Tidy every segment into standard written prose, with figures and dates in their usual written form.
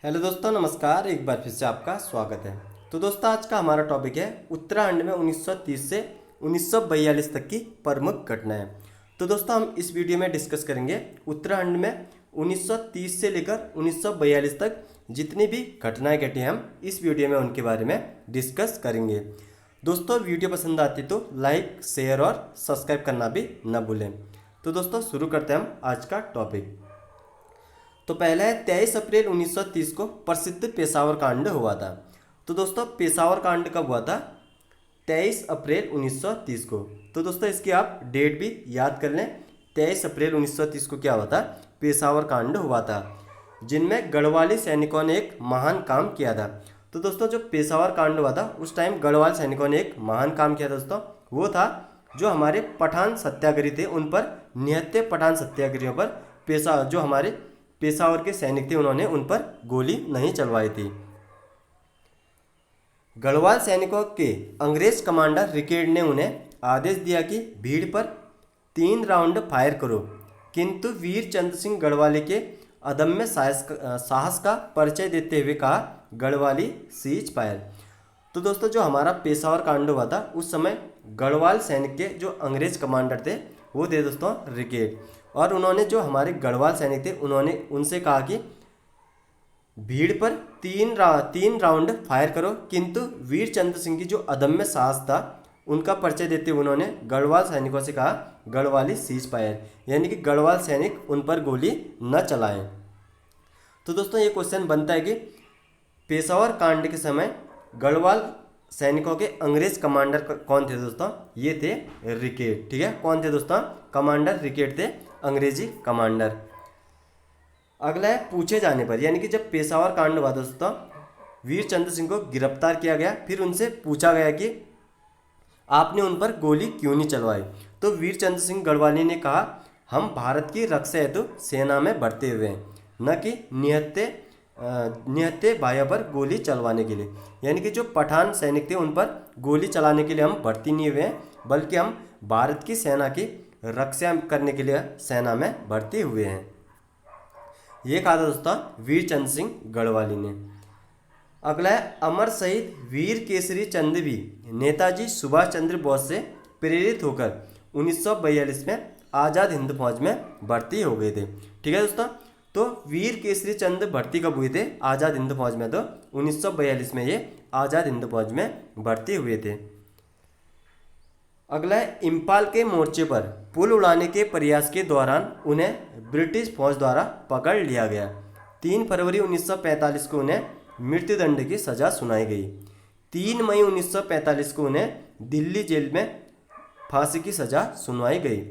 Hello दोस्तों, नमस्कार। एक बार फिर से आपका स्वागत है। तो दोस्तों, आज का हमारा टॉपिक है उत्तराखंड में 1930 से 1942 तक की प्रमुख घटनाएं। तो दोस्तों, हम इस वीडियो में डिस्कस करेंगे उत्तराखंड में 1930 से लेकर 1942 तक जितनी भी घटनाएं घटी हैं, हम इस वीडियो में उनके बारे में डिस्कस करेंगे। दोस्तों, वीडियो पसंद आती तो लाइक, शेयर और सब्सक्राइब करना भी न भूलें। तो दोस्तों, शुरू करते हैं हम आज का टॉपिक। तो पहला है 23 अप्रैल 1930 को प्रसिद्ध पेशावर कांड हुआ था। तो दोस्तों, पेशावर कांड कब हुआ था? 23 अप्रैल 1930 को। तो दोस्तों, इसकी आप डेट भी याद कर लें। 23 अप्रैल 1930 को क्या हुआ था? पेशावर कांड हुआ था, जिनमें गढ़वाली सैनिकों ने एक महान काम किया था। तो दोस्तों, जो पेशावर कांड हुआ था उस टाइम गढ़वाल सैनिकों ने एक महान काम किया था दोस्तों। वो था जो हमारे पठान सत्याग्रही थे उन पर, निहत्थे पठान सत्याग्रहियों पर जो हमारे पेशावर के सैनिक थे उन्होंने उन पर गोली नहीं चलवाई थी। गढ़वाल सैनिकों के अंग्रेज कमांडर रिकेट ने उन्हें आदेश दिया कि भीड़ पर 3 राउंड फायर करो, किंतु वीर चंद्र सिंह गढ़वाली के अदम्य साहस का परिचय देते हुए कहा, गढ़वाली सीज फायर। तो दोस्तों, जो हमारा पेशावर कांड हुआ था उस समय गढ़वाल सैनिक के जो अंग्रेज कमांडर थे वो थे दोस्तों रिकेट, और उन्होंने जो हमारे गढ़वाल सैनिक थे उन्होंने उनसे कहा कि भीड़ पर 3 राउंड फायर करो, किंतु वीर चंद्र सिंह की जो अदम्य साहस था उनका परिचय देते हुए उन्होंने गढ़वाल सैनिकों से कहा, गढ़वाली सीज फायर, यानी कि गढ़वाल सैनिक उन पर गोली न चलाएं। तो दोस्तों, ये क्वेश्चन बनता है कि पेशावर कांड के समय गढ़वाल सैनिकों के अंग्रेज कमांडर कौन थे दोस्तों? ये थे रिकेट। ठीक है, कौन थे दोस्तों? कमांडर रिकेट थे, अंग्रेजी कमांडर। अगला है पूछे जाने पर, यानी कि जब पेशावर कांड हुआ दोस्तों, वीर चंद्र सिंह को गिरफ्तार किया गया, फिर उनसे पूछा गया कि आपने उन पर गोली क्यों नहीं चलवाई। तो वीर चंद्र सिंह गढ़वाली ने कहा, हम भारत की रक्षा हेतु सेना में भर्ती हुए हैं, न कि निहत्थे भाइयों पर गोली चलवाने के लिए। यानी कि जो पठान सैनिक थे उन पर गोली चलाने के लिए हम भर्ती नहीं हुए हैं, बल्कि हम भारत की सेना की रक्षा करने के लिए सेना में भर्ती हुए हैं। ये कहा था दोस्तों वीर चंद्र सिंह गढ़वाली ने। अगला है अमर शहीद वीर केसरी चंद भी नेताजी सुभाष चंद्र बोस से प्रेरित होकर 1942 में आज़ाद हिंद फौज में भर्ती हो गए थे। ठीक है दोस्तों, तो वीर केसरी चंद भर्ती कब हुए थे आज़ाद हिंद फौज में? तो 1942 में ये आज़ाद हिंद फौज में भर्ती हुए थे। अगला है इम्फाल के मोर्चे पर पुल उड़ाने के प्रयास के दौरान उन्हें ब्रिटिश फौज द्वारा पकड़ लिया गया। 3 फरवरी 1945 को उन्हें मृत्युदंड की सजा सुनाई गई। 3 मई 1945 को उन्हें दिल्ली जेल में फांसी की सजा सुनवाई गई।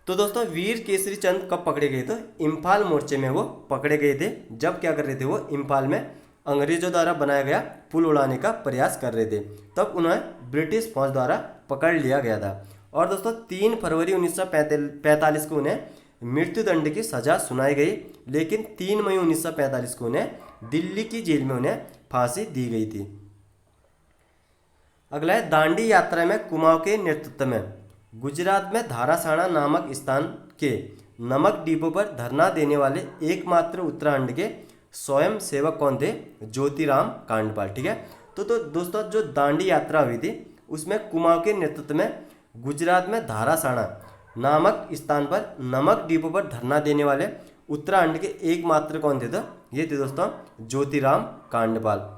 तो दोस्तों, वीर केसरी चंद कब पकड़े गए? तो इम्फाल मोर्चे में वो पकड़े गए थे, जब क्या कर रहे थे वो इम्फाल में अंग्रेजों द्वारा बनाया गया पुल उड़ाने का प्रयास कर रहे थे, तब उन्हें ब्रिटिश फौज द्वारा पकड़ लिया गया था। और दोस्तों, 3 फरवरी 1945 को उन्हें मृत्युदंड की सजा सुनाई गई, लेकिन 3 मई 1945 को उन्हें दिल्ली की जेल में उन्हें फांसी दी गई थी। अगला है दांडी यात्रा में कुमाऊं के नेतृत्व में गुजरात में धारासाना नामक स्थान के नमक डिपो पर धरना देने वाले एकमात्र उत्तराखंड के स्वयं सेवक कौन थे? ज्योतिराम कांडपाल। ठीक है, तो दोस्तों, जो दांडी यात्रा हुई थी उसमें कुमाऊं के नेतृत्व में गुजरात में धारासाना नामक स्थान पर नमक डिपो पर धरना देने वाले उत्तराखंड के एकमात्र कौन थे? तो ये थे दोस्तों ज्योतिराम कांडपाल।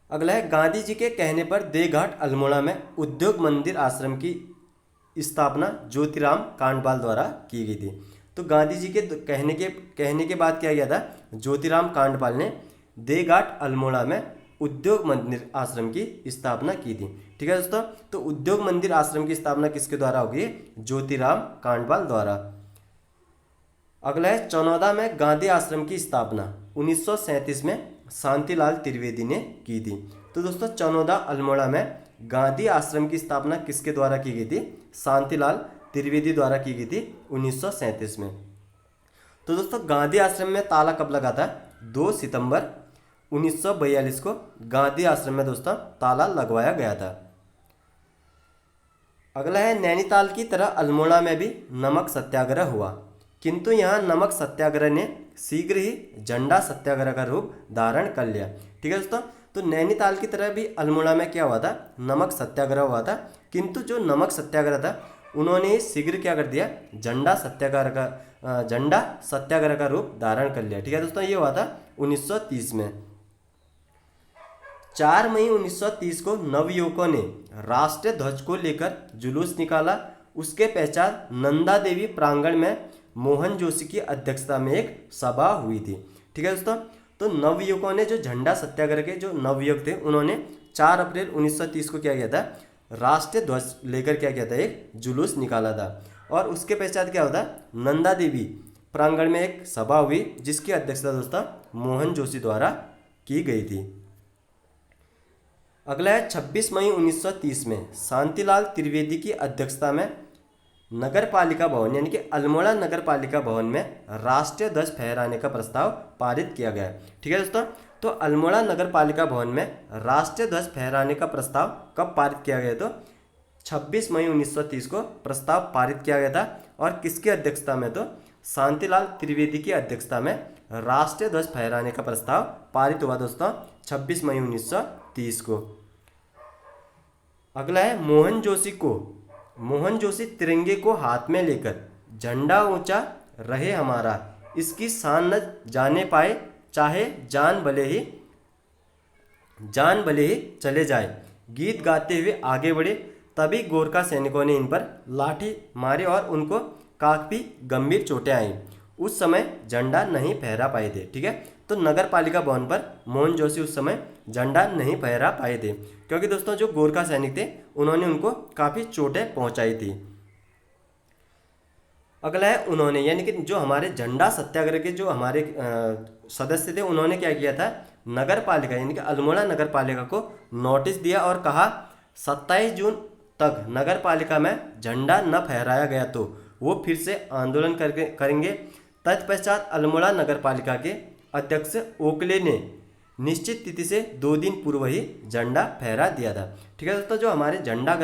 अगला है गांधी जी के कहने पर देवघाट अल्मोड़ा में उद्योग मंदिर आश्रम की स्थापना ज्योतिराम कांडपाल द्वारा की गई थी। तो गांधी जी के कहने के बाद क्या किया था? ज्योतिराम कांडपाल ने देवघाट अल्मोड़ा में उद्योग मंदिर आश्रम की स्थापना की थी। ठीक है दोस्तों, तो उद्योग मंदिर आश्रम की स्थापना किसके द्वारा होगी? ज्योतिराम कांडपाल द्वारा। अगला है चनौदा में गांधी आश्रम की स्थापना 1937 में शांतिलाल त्रिवेदी ने की थी। तो दोस्तों, चनौदा अल्मोड़ा में गांधी आश्रम की स्थापना किसके द्वारा की गई थी? शांतिलाल त्रिवेदी द्वारा की गई थी 1937 में। तो दोस्तों, गांधी आश्रम में ताला कब लगा था? 2 सितंबर 1942 को गांधी आश्रम में दोस्तों ताला लगवाया गया था। अगला है नैनीताल की तरह अल्मोड़ा में भी नमक सत्याग्रह हुआ, किंतु यहाँ नमक सत्याग्रह ने शीघ्र ही झंडा सत्याग्रह का रूप धारण कर लिया। ठीक है दोस्तों, तो नैनीताल की तरह भी अल्मोड़ा में क्या हुआ था, नमक सत्याग्रह हुआ था, किंतु जो नमक सत्याग्रह था उन्होंने शीघ्र क्या कर दिया, झंडा सत्याग्रह का रूप धारण कर लिया। ठीक है दोस्तों, ये हुआ था 1930 में। 4 मई 1930 को नवयुवकों ने राष्ट्रीय ध्वज को लेकर जुलूस निकाला। उसके पश्चात नंदा देवी प्रांगण में मोहन जोशी की अध्यक्षता में एक सभा हुई थी। ठीक है दोस्तों, तो नवयुवकों ने जो झंडा सत्याग्रह के जो नवयुवक थे उन्होंने 4 अप्रैल 1930 को क्या किया था, राष्ट्रीय ध्वज लेकर क्या किया था, एक जुलूस निकाला था। और उसके पश्चात क्या होता, नंदा देवी प्रांगण में एक सभा हुई जिसकी अध्यक्षता दोस्तों मोहन जोशी द्वारा की गई थी। अगला है 26 मई 1930 में शांतिलाल त्रिवेदी की अध्यक्षता में नगर पालिका भवन यानी कि अल्मोड़ा नगर पालिका भवन में राष्ट्रीय ध्वज फहराने का प्रस्ताव पारित किया गया। ठीक है दोस्तों, तो अल्मोड़ा नगर पालिका भवन में राष्ट्रीय ध्वज फहराने का प्रस्ताव कब पारित किया गया, तो 26 मई 1930 को प्रस्ताव पारित किया गया था। और किसकी अध्यक्षता में, तो शांतिलाल त्रिवेदी की अध्यक्षता में राष्ट्रीय ध्वज फहराने का प्रस्ताव पारित हुआ दोस्तों 26 मई 1930 को। अगला है मोहन जोशी तिरंगे को हाथ में लेकर झंडा ऊंचा रहे हमारा, इसकी शान न जाने पाए, चाहे जान भले ही चले जाए, गीत गाते हुए आगे बढ़े। तभी गोरखा सैनिकों ने इन पर लाठी मारे और उनको काफी गंभीर चोटें आई। उस समय झंडा नहीं फहरा पाए थे। ठीक है, तो नगर पालिका भवन पर मोहन जोशी उस समय झंडा नहीं फहरा पाए थे क्योंकि दोस्तों जो गोरखा सैनिक थे उन्होंने उनको काफ़ी चोटें पहुंचाई थी। अगला है उन्होंने यानी कि जो हमारे झंडा सत्याग्रह के जो हमारे सदस्य थे उन्होंने क्या किया था, नगर पालिका यानी कि अल्मोड़ा नगर पालिका को नोटिस दिया और कहा 27 जून तक नगर पालिका में झंडा न फहराया गया तो वो फिर से आंदोलन करेंगे। तत्पश्चात अल्मोड़ा नगर पालिका के अध्यक्ष ओकले ने निश्चित तिथि से 2 दिन पूर्व ही झंडा फहरा दिया था। ठीक है दोस्तों, जो हमारे झंडा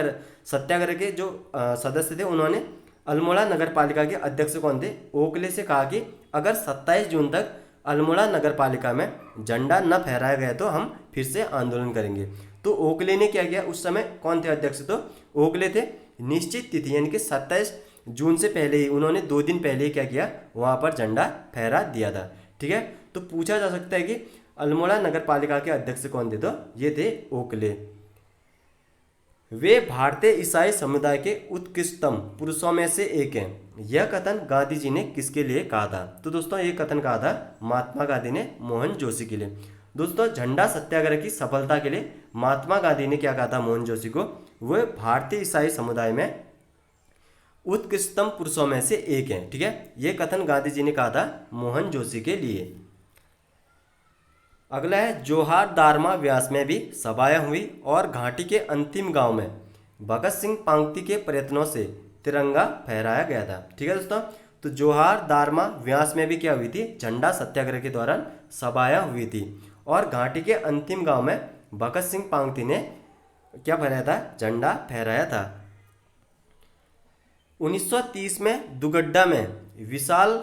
सत्याग्रह के जो सदस्य थे उन्होंने अल्मोड़ा नगर पालिका के अध्यक्ष कौन थे, ओकले से कहा कि अगर 27 जून तक अल्मोड़ा नगर पालिका में झंडा न फहराया गया तो हम फिर से आंदोलन करेंगे। तो ओकले ने क्या किया, उस समय कौन थे अध्यक्ष, तो ओकले थे। निश्चित तिथि यानी कि 27 जून से पहले ही उन्होंने 2 दिन पहले ही क्या किया, वहाँ पर झंडा फहरा दिया था। ठीक है, तो पूछा जा सकता है कि अल्मोड़ा नगर पालिका के अध्यक्ष कौन थे, तो ये थे ओकले। वे भारतीय ईसाई समुदाय के उत्कृष्टतम पुरुषों में से एक हैं। यह कथन गांधी जी ने किसके लिए कहा था, तो दोस्तों ये कथन कहा था महात्मा गांधी ने मोहन जोशी के लिए। दोस्तों झंडा सत्याग्रह की सफलता के लिए महात्मा गांधी ने क्या कहा था मोहन जोशी को, वह भारतीय ईसाई समुदाय में उत्कृष्टतम पुरुषों में से एक हैं। ठीक है, यह कथन गांधी जी ने कहा था मोहन जोशी के लिए। अगला है जोहार दारमा व्यास में भी सभाएं हुई और घाटी के अंतिम गांव में भगत सिंह पांगती के प्रयत्नों से तिरंगा फहराया गया था। ठीक है दोस्तों, तो जोहार दारमा व्यास में भी क्या हुई थी, झंडा सत्याग्रह के दौरान सभाएं हुई थी और घाटी के अंतिम गांव में भगत सिंह पांगती ने क्या फहराया था, झंडा फहराया था। 1930 में दुगड्डा में विशाल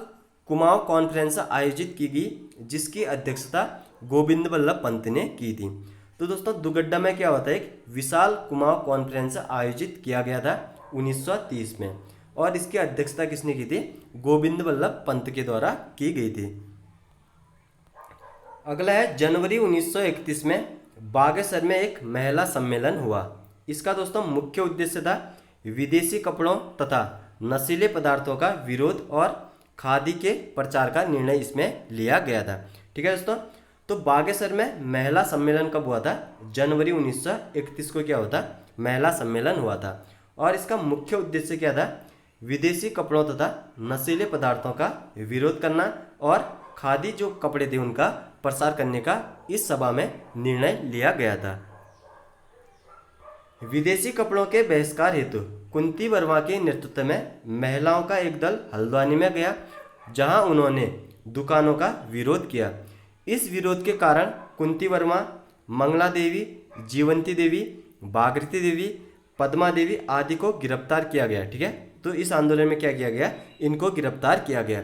कुमाऊं कॉन्फ्रेंस आयोजित की गई जिसकी अध्यक्षता गोविंद बल्लभ पंत ने की थी। तो दोस्तों दुगड्डा में क्या होता है, एक विशाल कुमाऊं कॉन्फ्रेंस आयोजित किया गया था 1930 में और इसकी अध्यक्षता किसने की थी, गोविंद बल्लभ पंत के द्वारा की गई थी। अगला है जनवरी 1931 में बागेश्वर में एक महिला सम्मेलन हुआ। इसका दोस्तों मुख्य उद्देश्य था विदेशी कपड़ों तथा नशीले पदार्थों का विरोध और खादी के प्रचार का निर्णय इसमें लिया गया था। ठीक है दोस्तों, तो बागेश्वर में महिला सम्मेलन कब हुआ था, जनवरी 1931 को क्या होता, महिला सम्मेलन हुआ था और इसका मुख्य उद्देश्य क्या था, विदेशी कपड़ों तथा नशीले पदार्थों का विरोध करना और खादी जो कपड़े थे उनका प्रसार करने का इस सभा में निर्णय लिया गया था। विदेशी कपड़ों के बहिष्कार हेतु कुंती वर्मा के नेतृत्व में महिलाओं का एक दल हल्द्वानी में गया जहां उन्होंने दुकानों का विरोध किया। इस विरोध के कारण कुंती वर्मा, मंगला देवी, जीवंती देवी, भागीरथी देवी, पद्मा देवी आदि को गिरफ्तार किया गया। ठीक है, तो इस आंदोलन में क्या किया गया, इनको गिरफ्तार किया गया।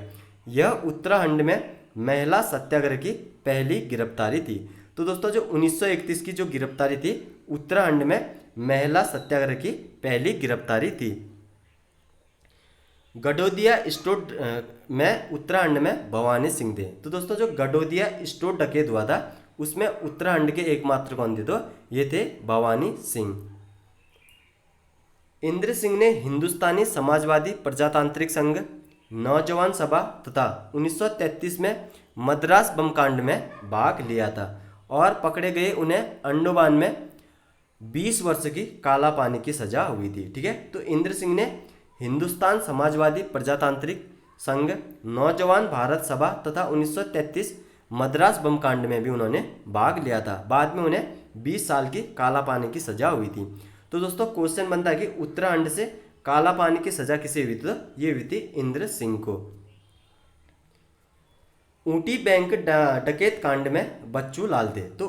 यह उत्तराखंड में महिला सत्याग्रह की पहली गिरफ्तारी थी। तो दोस्तों जो 1931 की जो गिरफ्तारी थी उत्तराखंड में महिला सत्याग्रह की पहली गिरफ्तारी थी। गडोदिया स्टोर में उत्तराखंड में भवानी सिंह थे। तो दोस्तों जो गडोदिया स्टोर डकैत हुआ था उसमें उत्तराखंड के एकमात्र कौन थे, तो ये थे भवानी सिंह। इंद्र सिंह ने हिंदुस्तानी समाजवादी प्रजातांत्रिक संघ, नौजवान सभा तथा 1933 में मद्रास बम कांड में भाग लिया था और पकड़े गए उन्हें अंडमान में 20 वर्ष की काला पानी की सजा हुई थी। ठीक है, तो इंद्र सिंह ने हिंदुस्तान समाजवादी प्रजातांत्रिक संघ, नौजवान भारत सभा तथा 1933 मद्रास बम कांड में भी उन्होंने भाग लिया था। बाद में उन्हें 20 साल की काला पानी की सजा हुई थी। तो दोस्तों क्वेश्चन बनता है कि उत्तराखंड से काला पानी की सजा किसे हुई थी, तो ये हुई थी इंद्र सिंह को। ऊटी बैंक डकैत कांड में बच्चू लाल थे। तो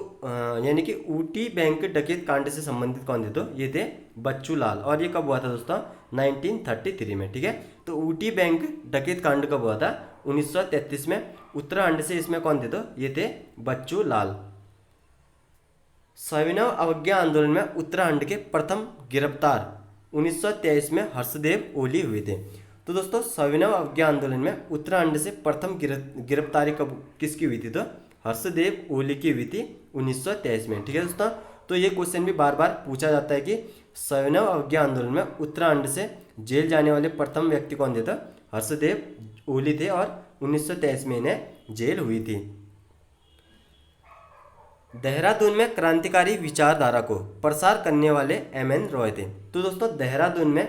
यानी कि ऊटी बैंक डकैत कांड से संबंधित कौन थे, तो ये थे बच्चू लाल। और ये कब हुआ था दोस्तों, 1933 में। ठीक है, तो ऊटी बैंक डकैत कांड कब हुआ था, 1933 में। उत्तराखंड से इसमें कौन थे, तो ये थे बच्चू लाल। सविनय अवज्ञा आंदोलन में उत्तराखंड के प्रथम गिरफ्तार 1923 में हर्षदेव ओली हुए थे। तो दोस्तों सविनय अवज्ञा आंदोलन में उत्तराखंड से प्रथम गिरफ्तारी कब किसकी हुई थी, तो हर्षदेव ओली की हुई थी 1923 में। ठीक है दोस्तों, तो ये क्वेश्चन भी बार बार पूछा जाता है कि सविनय अवज्ञा आंदोलन में उत्तराखंड से जेल जाने वाले प्रथम व्यक्ति कौन थे, तो हर्षदेव ओली थे और 1923 में इन्हें जेल हुई थी। देहरादून में क्रांतिकारी विचारधारा को प्रसार करने वाले एमएन रॉय थे। तो दोस्तों देहरादून में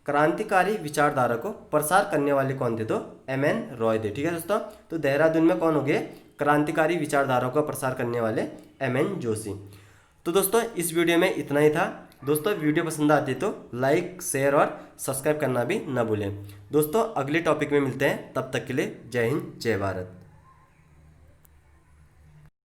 क्रांतिकारी विचारधारा को प्रसार करने वाले कौन थे, तो एमएन रॉय थे। ठीक है दोस्तों, तो देहरादून में कौन हो गए, क्रांतिकारी विचारधारा का प्रसार करने वाले एमएन जोशी। तो दोस्तों इस वीडियो में इतना ही था। दोस्तों वीडियो पसंद आती तो लाइक, शेयर और सब्सक्राइब करना भी न भूलें। दोस्तों अगले टॉपिक में मिलते हैं, तब तक के लिए जय हिंद, जय भारत।